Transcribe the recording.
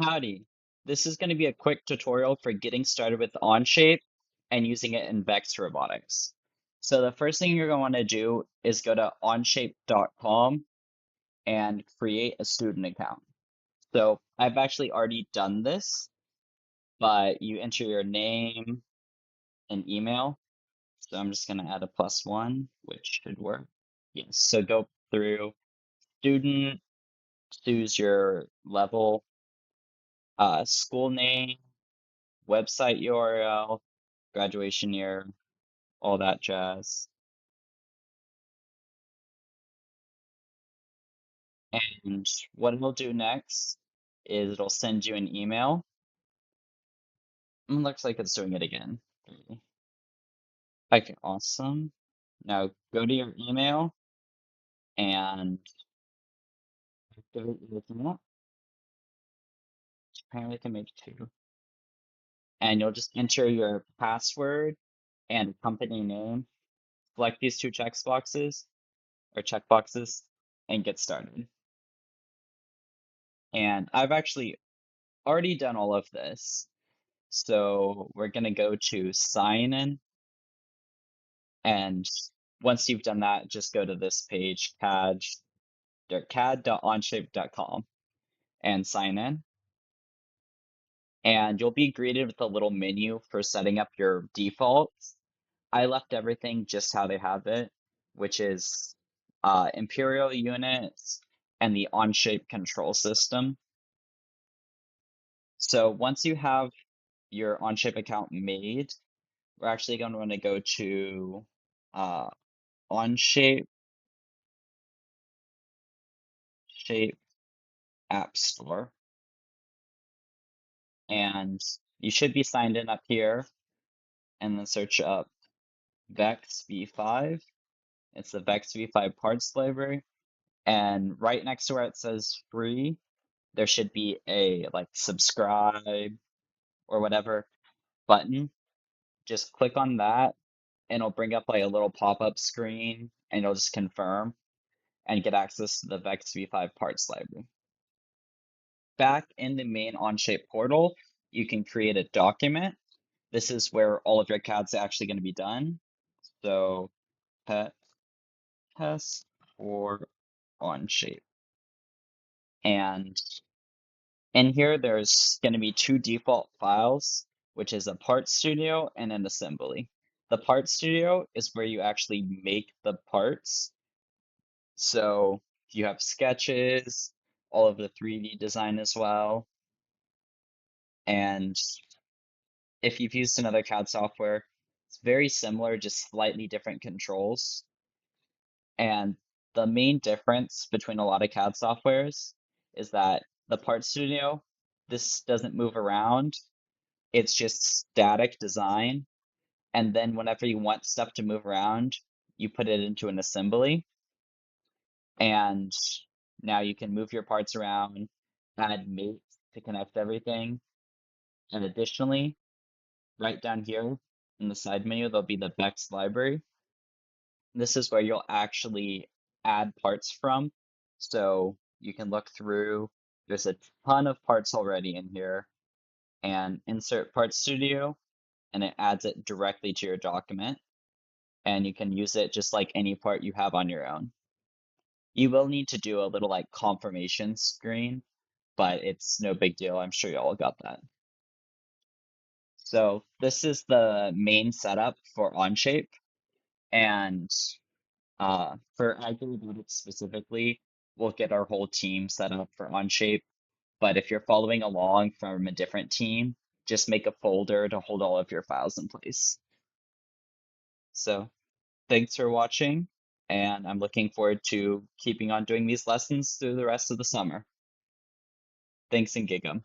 Howdy. This is going to be a quick tutorial for getting started with Onshape and using it in Vex Robotics. So the first thing you're going to want to do is go to onshape.com and create a student account. So I've actually already done this, but you enter your name and email. So I'm just going to add a +1, which should work. Yes. So go through student, choose your level, school name, website URL, graduation year, all that jazz. And what it'll do next is it'll send you an email. Looks like it's doing it again. Okay, awesome. Now go to your email and activate your account. Apparently, I can make two. And you'll just enter your password and company name. Select these two checkboxes and get started. And I've actually already done all of this. So we're going to go to sign in. And once you've done that, just go to this page, cad.onshape.com, and sign in. And you'll be greeted with a little menu for setting up your defaults. I left everything just how they have it, which is Imperial units and the Onshape control system. So once you have your Onshape account made, we're actually going to want to go to uh, Onshape Shape App Store, and you should be signed in up here, and then search up Vex V5. It's the Vex V5 parts library, and right next to where it says free, there should be a like subscribe or whatever button. Just click on that, and it'll bring up like a little pop-up screen, and you'll just confirm and get access to the Vex V5 parts library. Back in the main Onshape portal, you can create a document. This is where all of your CAD's actually going to be done. So pet test for Onshape. And in here, there's going to be two default files, which is a part studio and an assembly. The part studio is where you actually make the parts. So you have sketches, all of the 3D design as well. And if you've used another CAD software, it's very similar, just slightly different controls. And the main difference between a lot of CAD softwares is that the Part Studio, this doesn't move around. It's just static design. And then whenever you want stuff to move around, you put it into an assembly. And now you can move your parts around, add mates to connect everything. And additionally, right down here in the side menu, there'll be the Vex library. This is where you'll actually add parts from. So you can look through, there's a ton of parts already in here, and insert Part Studio, and it adds it directly to your document. And you can use it just like any part you have on your own. You will need to do a little like confirmation screen, but it's no big deal. I'm sure you all got that. So this is the main setup for Onshape. And for iRobotics specifically, we'll get our whole team set up for Onshape. But if you're following along from a different team, just make a folder to hold all of your files in place. So thanks for watching, and I'm looking forward to keeping on doing these lessons through the rest of the summer. Thanks and gig 'em.